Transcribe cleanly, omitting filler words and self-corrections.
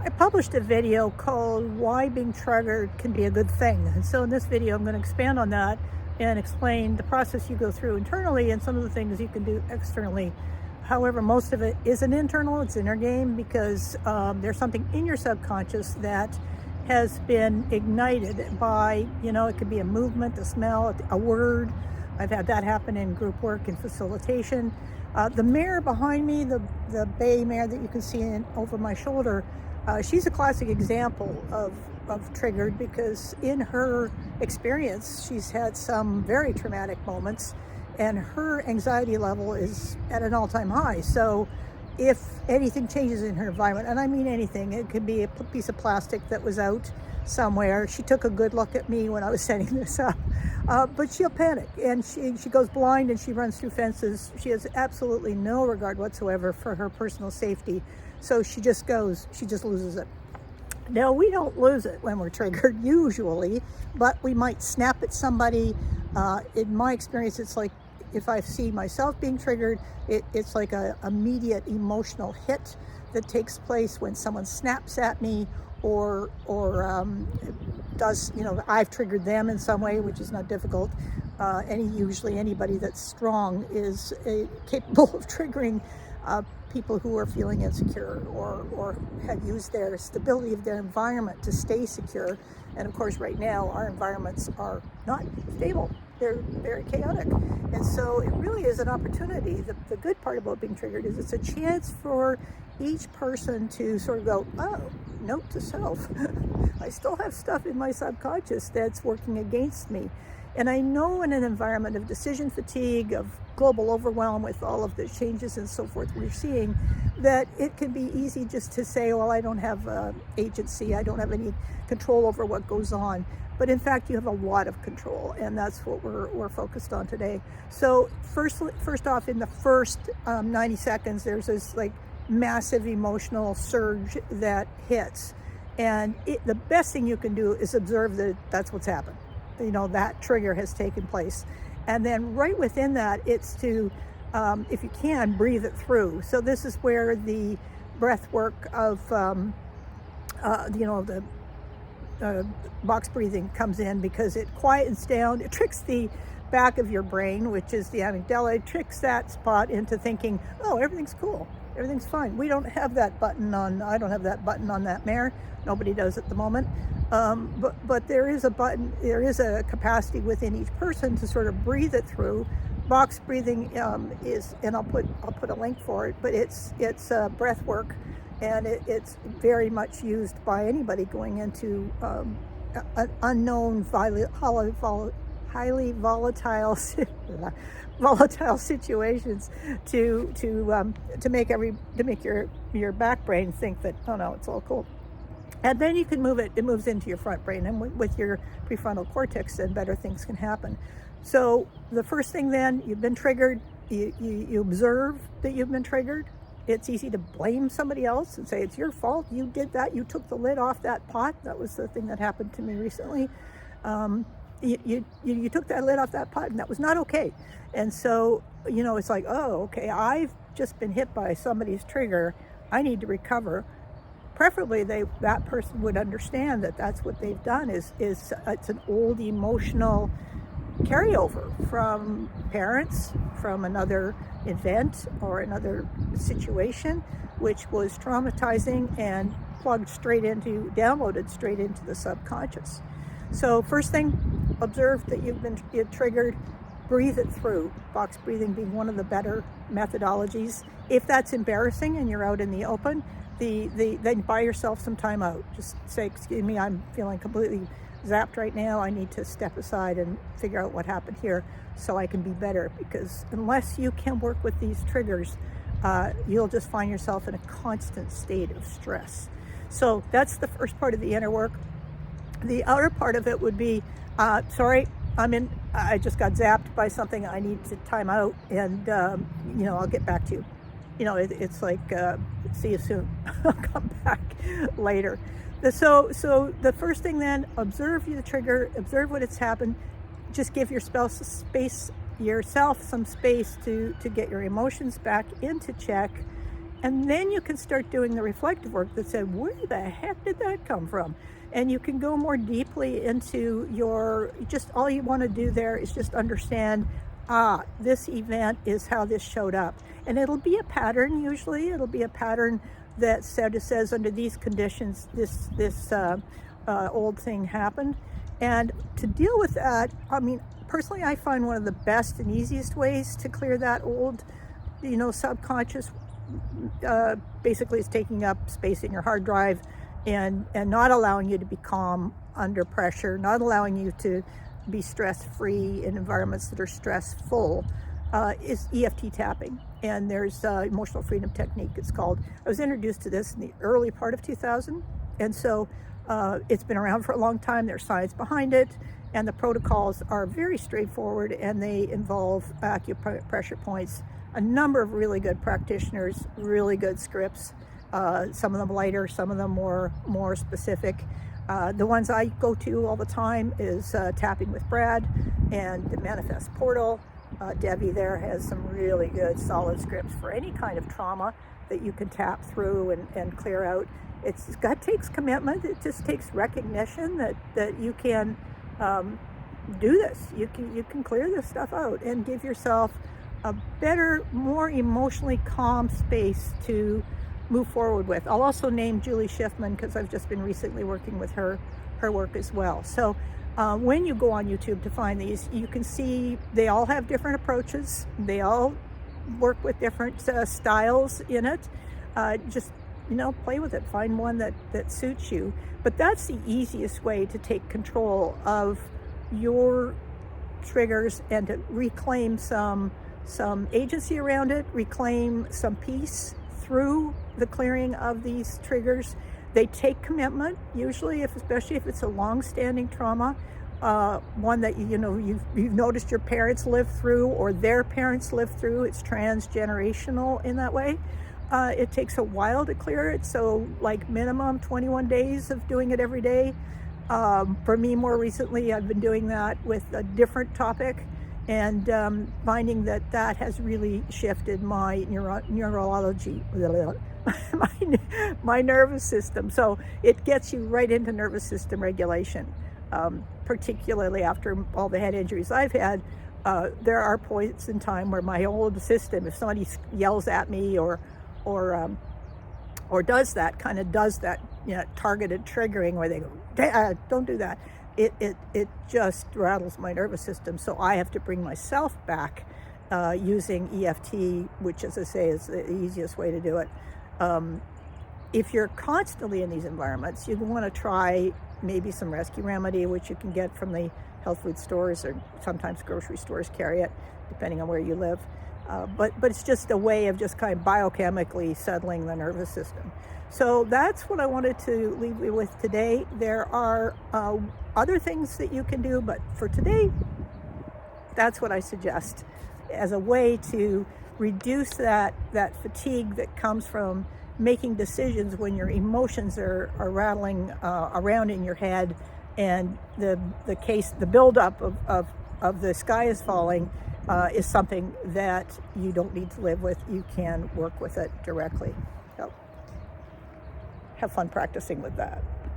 I published a video called Why Being Triggered Can Be a Good Thing. And so in this video, I'm going to expand on that and explain the process you go through internally and some of the things you can do externally. However, most of it isn't internal, it's inner game, because there's something in your subconscious that has been ignited by, it could be a movement, a smell, a word. I've had that happen in group work and facilitation. The mare behind me, the bay mare that you can see over my shoulder, she's a classic example of triggered, because in her experience, she's had some very traumatic moments and her anxiety level is at an all-time high. So if anything changes in her environment, and I mean anything, it could be a piece of plastic that was out somewhere. She took a good look at me when I was setting this up, but she'll panic and she goes blind and she runs through fences. She has absolutely no regard whatsoever for her personal safety. So she just loses it. Now, we don't lose it when we're triggered usually, but we might snap at somebody. In my experience, it's like if I see myself being triggered, it's like an immediate emotional hit that takes place when someone snaps at me or does, I've triggered them in some way, which is not difficult. Usually anybody that's strong is capable of triggering people who are feeling insecure or have used their stability of their environment to stay secure. And of course, right now, our environments are not stable. They're very chaotic. And so it really is an opportunity. The good part about being triggered is it's a chance for each person to sort of go, oh, note to self, I still have stuff in my subconscious that's working against me. And I know in an environment of decision fatigue, of global overwhelm with all of the changes and so forth we're seeing, that it can be easy just to say, well, I don't have agency, I don't have any control over what goes on. But in fact, you have a lot of control, and that's what we're focused on today. So first off, in the first 90 seconds, there's this like massive emotional surge that hits. And the best thing you can do is observe that that's what's happened. That trigger has taken place. And then right within that, it's to, if you can, breathe it through. So this is where the breath work of, the box breathing comes in, because it quietens down, it tricks the back of your brain, which is the amygdala. It tricks that spot into thinking, oh, everything's cool, everything's fine. We don't have that button on, I don't have that button on that mare. Nobody does at the moment. But there is a button, there is a capacity within each person to sort of breathe it through. Box breathing is, and I'll put a link for it, but it's breath work, and it's very much used by anybody going into an unknown, highly volatile situations to make your back brain think that, oh no, it's all cool. And then you can move it moves into your front brain, and with your prefrontal cortex, then better things can happen. So the first thing, then, you've been triggered, you observe that you've been triggered. It's easy to blame somebody else and say, it's your fault, you did that, you took the lid off that pot. That was the thing that happened to me recently. You took that lid off that pot, and that was not okay. And so, it's like, oh, okay, I've just been hit by somebody's trigger, I need to recover. Preferably, that person would understand that that's what they've done is it's an old emotional carryover from parents, from another event or another situation, which was traumatizing and downloaded straight into the subconscious. So first thing, observe that you're triggered, breathe it through. Box breathing being one of the better methodologies. If that's embarrassing and you're out in the open, then buy yourself some time out. Just say, excuse me, I'm feeling completely zapped right now. I need to step aside and figure out what happened here so I can be better. Because unless you can work with these triggers, you'll just find yourself in a constant state of stress. So that's the first part of the inner work. The outer part of it would be, sorry, I just got zapped by something. I need to time out, and I'll get back to you. It's like, see you soon. I'll come back later. So the first thing, then, observe the trigger, observe what has happened. Just give yourself some space to get your emotions back into check, And then you can start doing the reflective work that said, where the heck did that come from? And you can go more deeply into just all you want to do there is just understand, this event is how this showed up. And it'll be a pattern, usually. It'll be a pattern that says under these conditions, this old thing happened. And to deal with that, I mean, personally, I find one of the best and easiest ways to clear that old, subconscious, basically is taking up space in your hard drive and not allowing you to be calm under pressure, not allowing you to be stress-free in environments that are stressful, is EFT tapping. And there's emotional freedom technique, it's called. I was introduced to this in the early part of 2000, and so it's been around for a long time. There's science behind it, and the protocols are very straightforward, and they involve acupressure points, a number of really good practitioners, really good scripts, some of them lighter, some of them more specific. The ones I go to all the time is Tapping with Brad and the Manifest Portal. Debbie there has some really good solid scripts for any kind of trauma that you can tap through and clear out. Takes commitment. It just takes recognition that you can do this. You can clear this stuff out and give yourself a better, more emotionally calm space to move forward with. I'll also name Julie Schiffman because I've just been recently working with her work as well. So when you go on YouTube to find these, you can see they all have different approaches. They all work with different styles in it. Just play with it. Find one that suits you. But that's the easiest way to take control of your triggers and to reclaim some agency around it, reclaim some peace through the clearing of these triggers. They take commitment, usually, especially if it's a long-standing trauma, one that you've noticed your parents lived through or their parents lived through. It's transgenerational in that way. It takes a while to clear it, so like minimum 21 days of doing it every day. For me, more recently, I've been doing that with a different topic, and finding that has really shifted my neurology, my nervous system. So it gets you right into nervous system regulation, particularly after all the head injuries I've had. There are points in time where my whole system, if somebody yells at me or does that targeted triggering where they go, don't do that. It just rattles my nervous system. So I have to bring myself back using EFT, which, as I say, is the easiest way to do it. If you're constantly in these environments, you want to try maybe some rescue remedy, which you can get from the health food stores, or sometimes grocery stores carry it, depending on where you live. But it's just a way of just kind of biochemically settling the nervous system. So that's what I wanted to leave you with today. There are other things that you can do, but for today, that's what I suggest as a way to reduce that fatigue that comes from making decisions when your emotions are rattling around in your head, and the buildup of the sky is falling is something that you don't need to live with. You can work with it directly. So have fun practicing with that.